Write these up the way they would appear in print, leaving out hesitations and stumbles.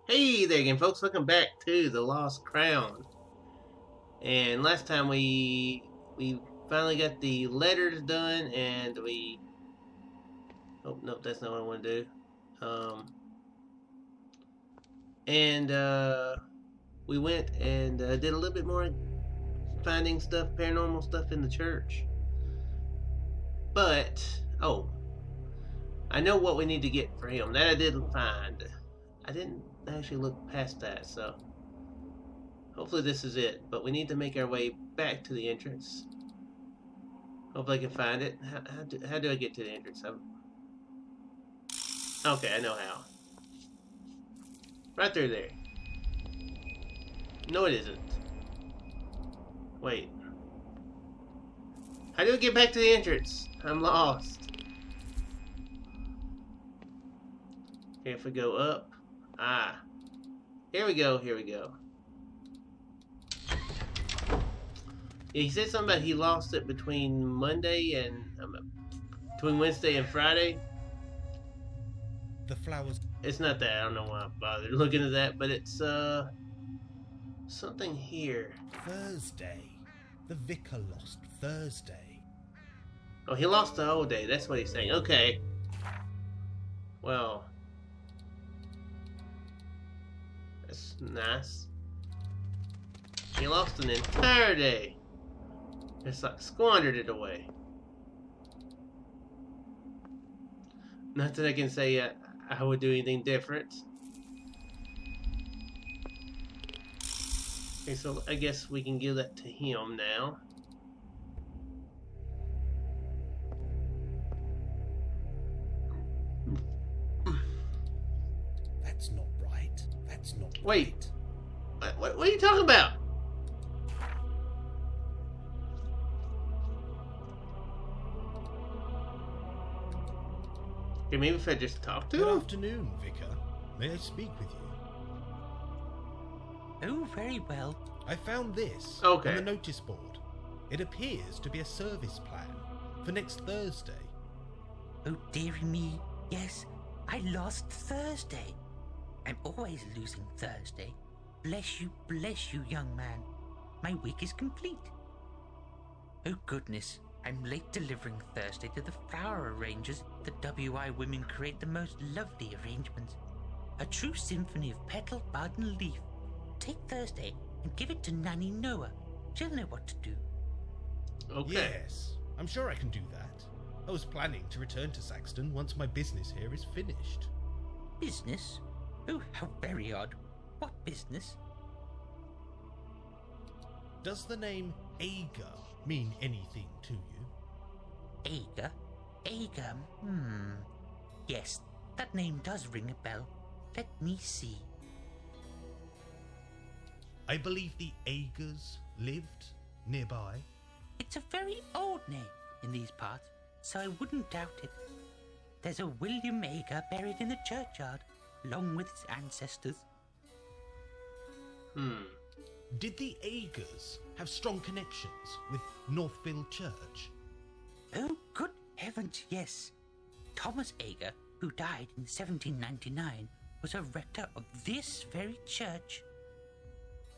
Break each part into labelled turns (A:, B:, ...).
A: Hey there again, folks. Welcome back to The Lost Crown. And last time we finally got the letters done, and we... Oh, no, that's not what I want to do. We went and did a little bit more finding stuff, paranormal stuff in the church. But, I know what we need to get for him. That I did find. I didn't actually look past that, so hopefully this is it. But we need to make our way back to the entrance. Hopefully I can find it. How do I get to the entrance? Okay, I know how. Right through there. No, it isn't. Wait. How do I get back to the entrance? I'm lost. Okay, if we go up. Here we go. Yeah, he said something about he lost it between Wednesday and Friday.
B: The flowers.
A: It's not that. I don't know why I bothered looking at that, but it's something here.
B: Thursday. The vicar lost Thursday.
A: Oh, he lost the whole day. That's what he's saying. Okay. Well, that's nice. He lost an entire day. It's like squandered it away. Not that I can say I would do anything different. Okay, so I guess we can give that to him now.
B: That's not right. That's not
A: Wait.
B: right.
A: What are you talking about? Okay, maybe if I just talk to
B: Good
A: him?
B: afternoon, Vicar. May I speak with you?
C: Oh, very well.
B: I found this
A: Okay.
B: on the notice board. It appears to be a service plan for next Thursday.
C: Oh, dearie me. Yes, I lost Thursday. I'm always losing Thursday. Bless you, young man. My week is complete. Oh, goodness. I'm late delivering Thursday to the flower arrangers. The WI women create the most lovely arrangements. A true symphony of petal, bud, and leaf. Take Thursday and give it to Nanny Noah. She'll know what to do.
A: Okay.
B: Yes, I'm sure I can do that. I was planning to return to Saxton once my business here is finished.
C: Business? Oh, how very odd. What business?
B: Does the name Ager mean anything to you?
C: Ager? Ager? Yes, that name does ring a bell. Let me see.
B: I believe the Agers lived nearby.
C: It's a very old name in these parts, so I wouldn't doubt it. There's a William Ager buried in the churchyard, along with his ancestors.
B: Did the Agers have strong connections with Northfield Church?
C: Oh, good heavens, yes. Thomas Ager, who died in 1799, was a rector of this very church.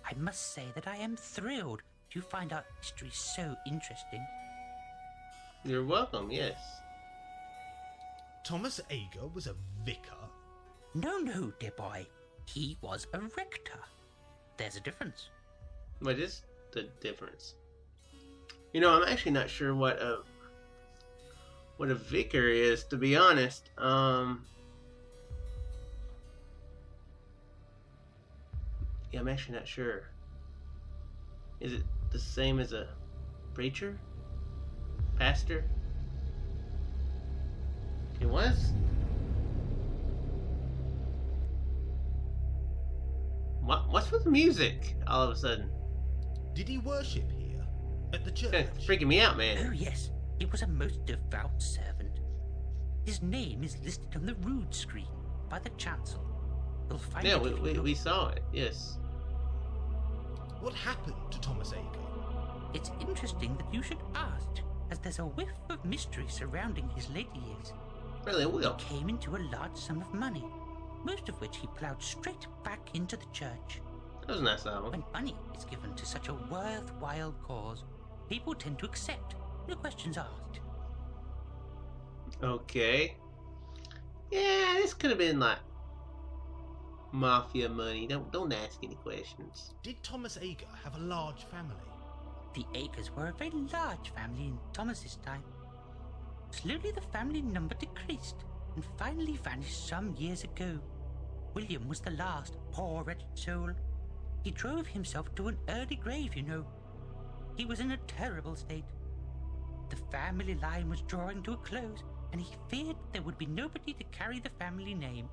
C: I must say that I am thrilled to find our history so interesting.
A: You're welcome, yes.
B: Thomas Ager was a vicar?
C: No, dear boy. He was a rector. There's a difference.
A: What is the difference? You know, I'm actually not sure what a vicar is, to be honest. Yeah, I'm actually not sure. Is it the same as a preacher? Pastor? It was? What's with the music all of a sudden?
B: Did he worship here at the church?
A: It's freaking me out,
C: Oh,
A: man.
C: yes. He was a most devout servant. His name is listed on the rood screen by the chancel. You'll find
A: Yeah,
C: it if you
A: we
C: look.
A: saw it, yes.
B: What happened to Thomas Ager?
C: It's interesting that you should ask, as there's a whiff of mystery surrounding his later years.
A: Really, will.
C: Came into a large sum of money. most of which he ploughed straight back into the church.
A: That was nice of him.
C: When money is given to such a worthwhile cause, people tend to accept, no questions asked.
A: Okay. Yeah, this could have been like mafia money. Don't ask any questions.
B: Did Thomas Ager have a large family?
C: The Agers were a very large family in Thomas's time. Slowly the family number decreased and finally vanished some years ago. William was the last, poor wretched soul. He drove himself to an early grave, you know. He was in a terrible state. The family line was drawing to a close, and he feared there would be nobody to carry the family name.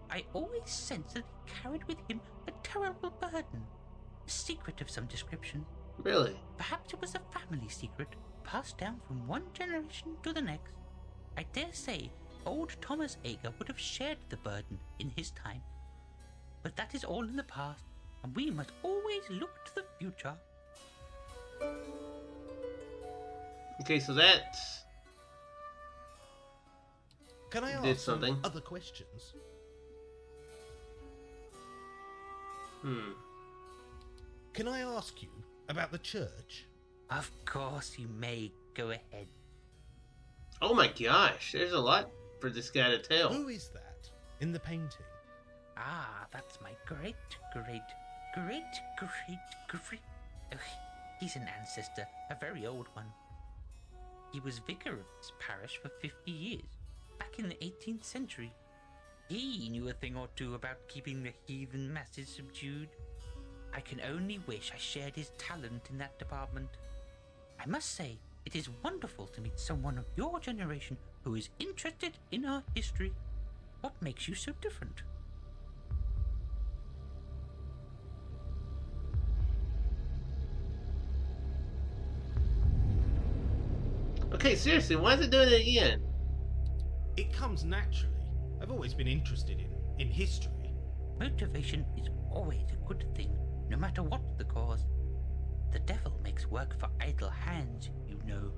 C: I always sensed that he carried with him a terrible burden, a secret of some description.
A: Really?
C: Perhaps it was a family secret, passed down from one generation to the next. I dare say old Thomas Ager would have shared the burden in his time. But that is all in the past, and we must always look to the future.
A: Okay, so that's...
B: Can I ask
A: Did something.
B: some other questions? Can I ask you about the church?
C: Of course you may. Go ahead.
A: Oh my gosh, there's a lot for this guy to tell.
B: Who is that in the painting?
C: Ah, that's my great. Oh, he's an ancestor, a very old one. He was vicar of this parish for 50 years, back in the 18th century. He knew a thing or two about keeping the heathen masses subdued. I can only wish I shared his talent in that department. I must say, it is wonderful to meet someone of your generation who is interested in our history. What makes you so different?
A: Okay, seriously, why is it doing it again?
B: It comes naturally. I've always been interested in history.
C: Motivation is always a good thing, no matter what the cause. The devil makes work for idle hands, you know.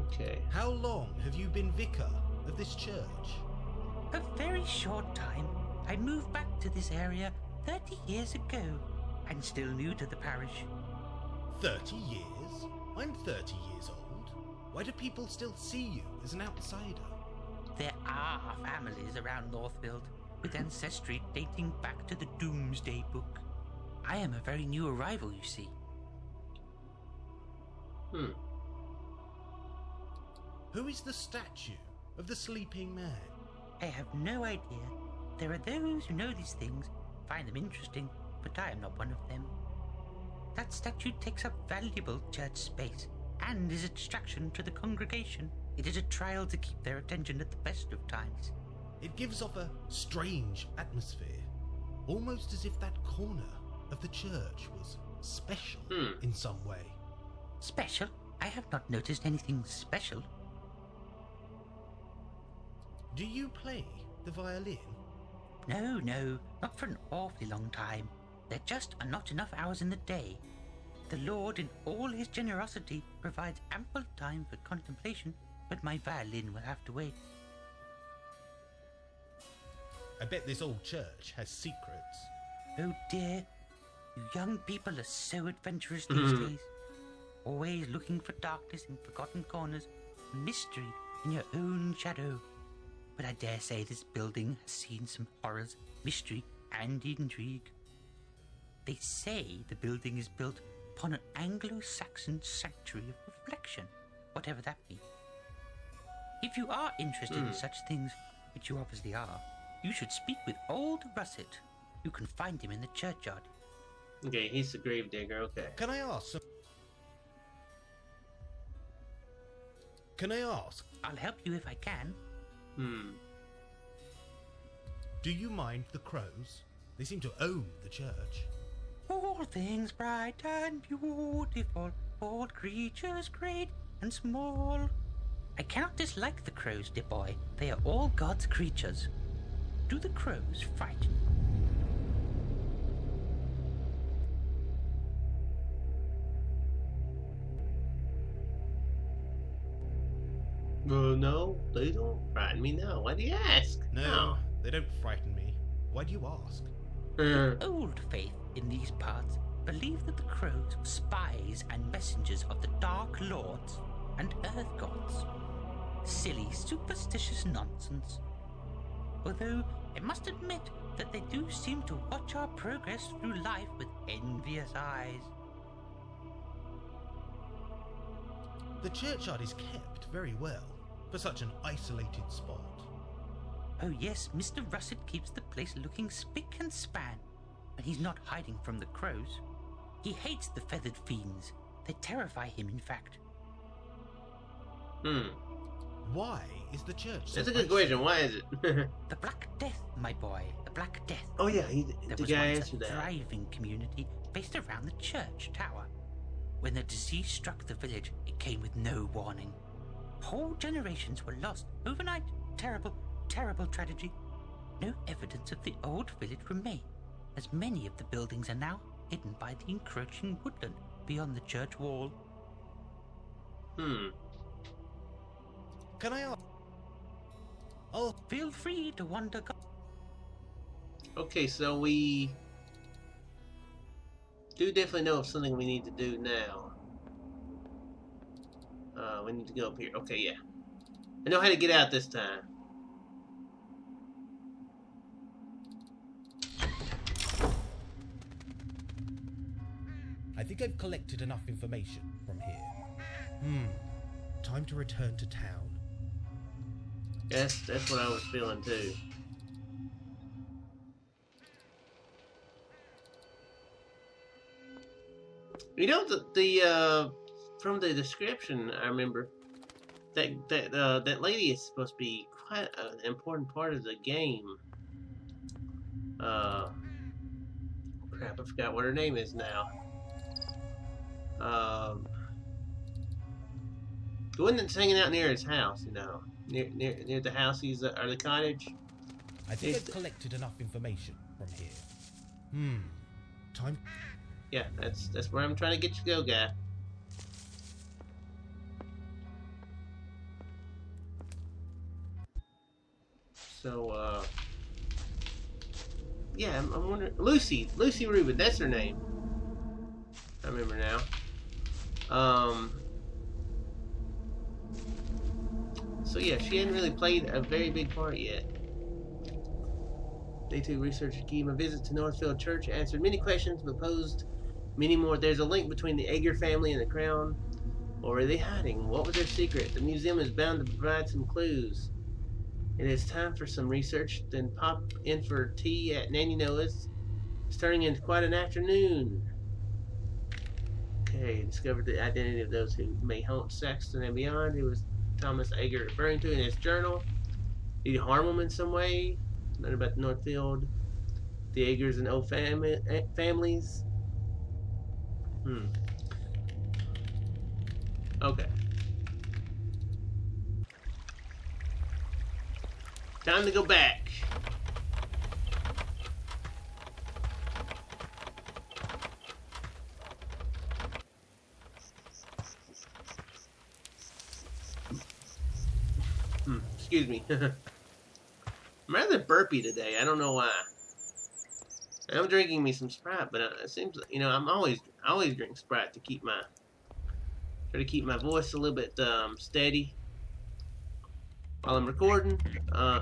A: Okay.
B: How long have you been vicar of this church?
C: A very short time. I moved back to this area 30 years ago, and still new to the parish.
B: 30 years? I'm 30 years old. Why do people still see you as an outsider?
C: There are families around Northfield, with ancestry dating back to the Doomsday Book. I am a very new arrival, you see.
B: Who is the statue of the sleeping man?
C: I have no idea. There are those who know these things, find them interesting, but I am not one of them. That statue takes up valuable church space and is a distraction to the congregation. It is a trial to keep their attention at the best of times.
B: It gives off a strange atmosphere, almost as if that corner of the church was special in some way.
C: Special? I have not noticed anything special.
B: Do you play the violin?
C: No, not for an awfully long time. There just are not enough hours in the day. The Lord, in all his generosity, provides ample time for contemplation, but my violin will have to wait.
B: I bet this old church has secrets.
C: Oh dear, you young people are so adventurous these days. Always looking for darkness in forgotten corners, mystery in your own shadow. But I dare say this building has seen some horrors, mystery, and intrigue. They say the building is built upon an Anglo-Saxon sanctuary of reflection, whatever that means. If you are interested in such things, which you obviously are, you should speak with old Russet. You can find him in the churchyard.
A: Okay, he's the gravedigger, okay.
B: Can I ask some...
C: I'll help you if I can.
B: Do you mind the crows? They seem to own the church.
C: All things bright and beautiful, all creatures great and small. I cannot dislike the crows, dear boy. They are all God's creatures. Do the crows frighten you?
A: No, they don't frighten me now. Why do you ask?
B: No, they don't frighten me. Why do you ask?
C: The old faith in these parts believed that the crows were spies and messengers of the Dark Lords and Earth Gods. Silly, superstitious nonsense. Although I must admit that they do seem to watch our progress through life with envious eyes.
B: The churchyard is kept very well for such an isolated spot.
C: Oh yes, Mr. Russet keeps the place looking spick and span when he's not hiding from the crows. He hates the feathered fiends. They terrify him, in fact.
B: Why is the church so
A: That's a good question. Why is it?
C: The Black Death, my boy. The Black Death.
A: Oh yeah,
C: There
A: the
C: was
A: guy
C: once
A: answered
C: a
A: that.
C: thriving community based around the church tower. When the disease struck the village, it came with no warning. Whole generations were lost overnight. Terrible, terrible tragedy. No evidence of the old village remains, as many of the buildings are now hidden by the encroaching woodland beyond the church wall.
B: Can I ask? Oh,
C: Feel free to wander.
A: Okay, so we do definitely know of something we need to do now. We need to go up here. Okay, yeah. I know how to get out this time.
B: I think I've collected enough information from here. Time to return to town.
A: Yes, that's what I was feeling too. You know, the from the description, I remember that lady is supposed to be quite an important part of the game. Crap, I forgot what her name is now. The one that's hanging out near his house, you know, near the house he's or the cottage.
B: I think I've collected enough information from here. Time.
A: Yeah, that's where I'm trying to get you to go, guy. So, yeah, I'm wondering. Lucy Reubans, that's her name. I remember now. So yeah, she hadn't really played a very big part yet. Day 2 research key. My visit to Northfield Church answered many questions, but posed many more. There's a link between the Egger family and the crown. Or were they hiding? What was their secret? The museum is bound to provide some clues. It is time for some research, then pop in for tea at Nanny Noah's. It's turning into quite an afternoon. Okay, discovered the identity of those who may haunt Saxton and beyond. Who was Thomas Egger referring to in his journal? Did he harm them in some way? Learn about the Northfield, the Eggers and old families. Okay. Time to go back. Excuse me. I'm rather burpy today. I don't know why. I'm drinking me some Sprite, but it seems, you know, I always drink Sprite to try to keep my voice a little bit steady while I'm recording.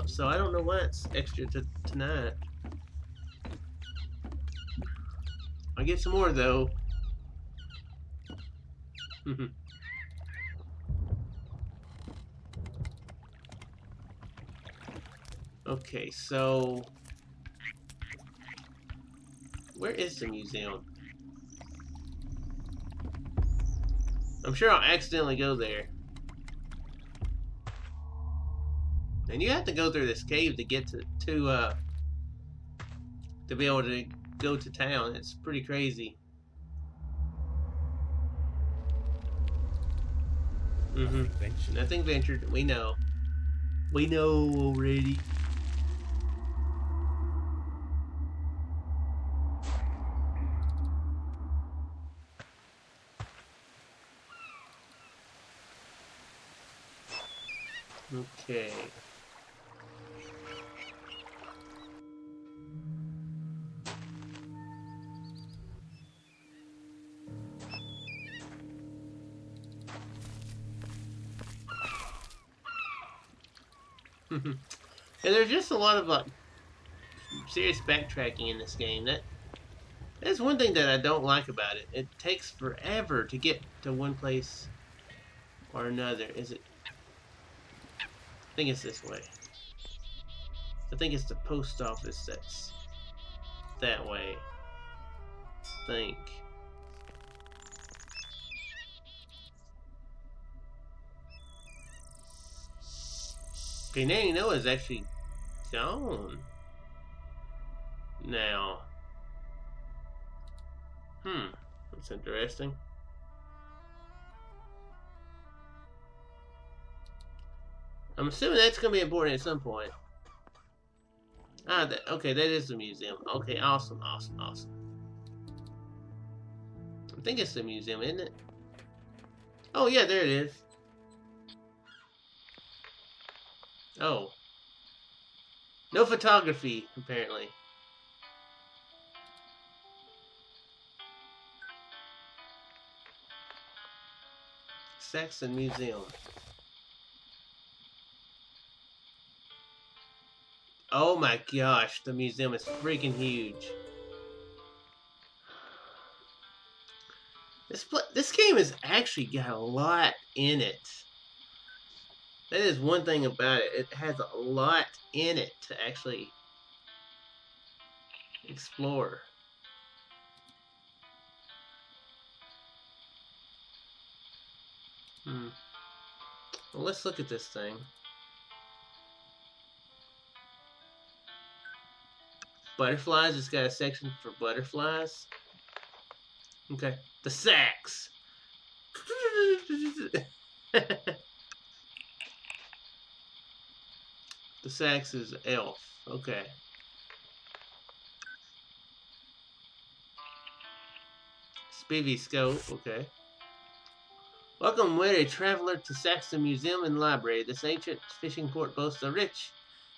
A: So I don't know why it's extra tonight. I'll get some more though. Okay, so where is the museum? I'm sure I'll accidentally go there. And you have to go through this cave to get to be able to go to town. It's pretty crazy. Nothing ventured. We know. We know already. Okay. And there's just a lot of serious backtracking in this game. That's one thing that I don't like about it. It takes forever to get to one place or another. Is it? I think it's this way. I think it's the post office that's that way. I think. Okay, Nanny Noah is actually gone now. That's interesting. I'm assuming that's going to be important at some point. Okay, that is the museum. Okay, awesome. I think it's the museum, isn't it? Oh, yeah, there it is. Oh. No photography, apparently. Saxon Museum. Oh my gosh, the museum is freaking huge. This game has actually got a lot in it. That is one thing about it. It has a lot in it to actually explore. Well, let's look at this thing. Butterflies. It's got a section for butterflies. Okay. The sax. The sax is elf. Okay. Spivvy scope. Okay. Welcome, weary traveler, to Saxon Museum and Library. This ancient fishing port boasts a rich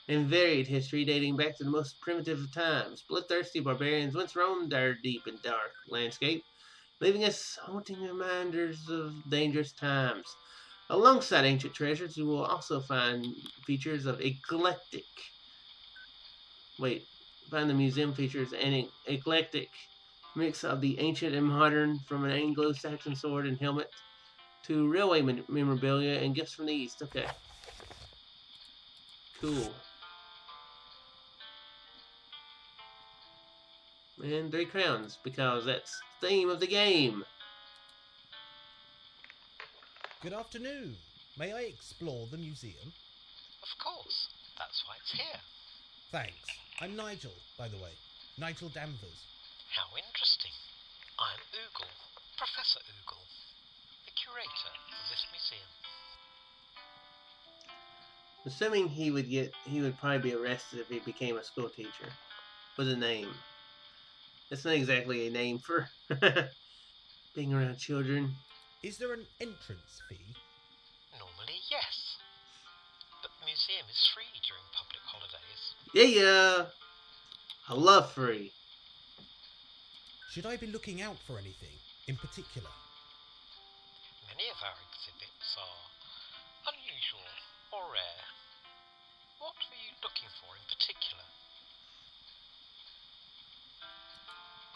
A: and varied history dating back to the most primitive of times. Bloodthirsty barbarians once roamed our deep and dark landscape, leaving us haunting reminders of dangerous times. Alongside ancient treasures, you will also find features of eclectic. Find the museum features an eclectic mix of the ancient and modern, from an Anglo-Saxon sword and helmet to railway memorabilia and gifts from the East. Okay. Cool. And 3 crowns, because that's the theme of the game.
B: Good afternoon. May I explore the museum?
D: Of course. That's why it's here.
B: Thanks. I'm Nigel, by the way. Nigel Danvers.
D: How interesting. I'm Oogle, Professor Oogle, the curator of this museum.
A: Assuming he would probably be arrested if he became a school teacher with a name. That's not exactly a name for being around children.
B: Is there an entrance fee?
D: Normally, yes. But the museum is free during public holidays.
A: Yeah. I love free.
B: Should I be looking out for anything in particular?
D: Many of our exhibits are unusual or rare. What were you looking for in particular?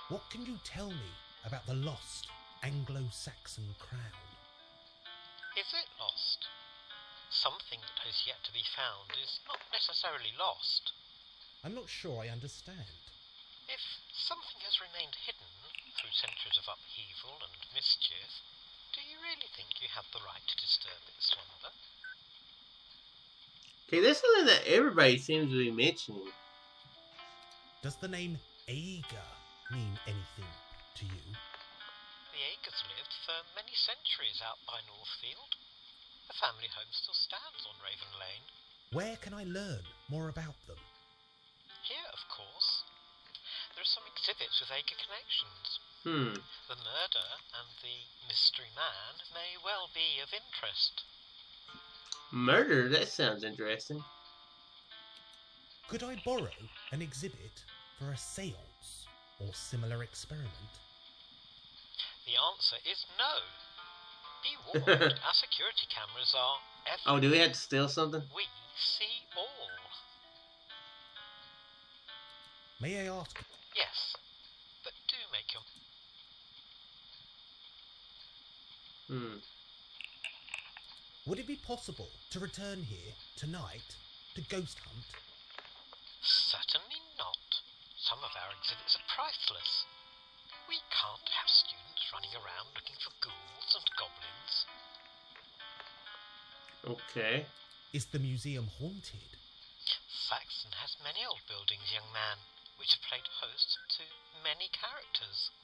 B: What can you tell me about the lost Anglo-Saxon crown?
D: Is it lost? Something that has yet to be found is not necessarily lost.
B: I'm not sure I understand.
D: If something has remained hidden through centuries of upheaval and mischief, do you really think you have the right to disturb its slumber?
A: Okay, this is something that everybody seems to be mentioning.
B: Does the name Aeger mean anything to you?
D: The Aegers lived for many centuries out by Northfield. The family home still stands on Raven Lane.
B: Where can I learn more about them?
D: Here, of course. There are some exhibits with Aeger connections. The murder and the mystery man may well be of interest.
A: Murder? That sounds interesting.
B: Could I borrow an exhibit for a seance or similar experiment?
D: The answer is no. Be warned, our security cameras are everywhere.
A: Oh, do we have to steal something?
D: We see all.
B: May I ask?
D: Yes, but do make your...
B: Would it be possible to return here tonight to ghost hunt?
D: Certainly not. Some of our exhibits are priceless. We can't have students running around looking for ghouls and goblins.
A: Okay.
B: Is the museum haunted?
D: Saxon has many old buildings, young man, which have played host to many characters.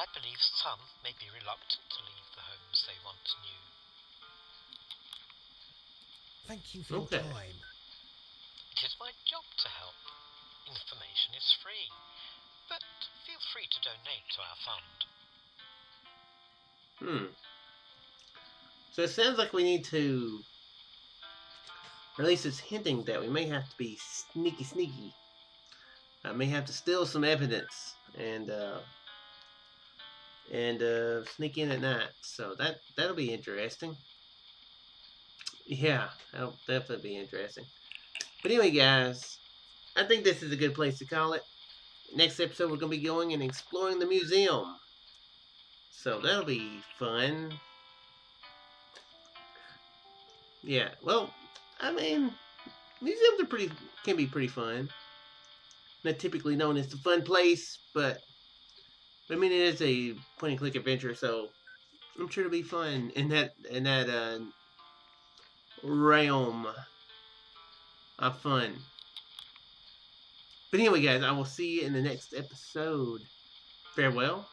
D: I believe some may be reluctant to leave the homes they once knew.
B: Thank you for your time.
D: It is my job to help. Information is free, but feel free to donate to our fund.
A: So it sounds like we need to... Or at least it's hinting that we may have to be sneaky. I may have to steal some evidence and sneak in at night. So that'll be interesting. Yeah, that'll definitely be interesting. But anyway, guys, I think this is a good place to call it. Next episode, we're going to be going and exploring the museum. So that'll be fun. Yeah, well, I mean, museums are can be pretty fun. Not typically known as the fun place, but I mean, it is a point-and-click adventure, so I'm sure it'll be fun in that realm of fun. But anyway, guys, I will see you in the next episode. Farewell.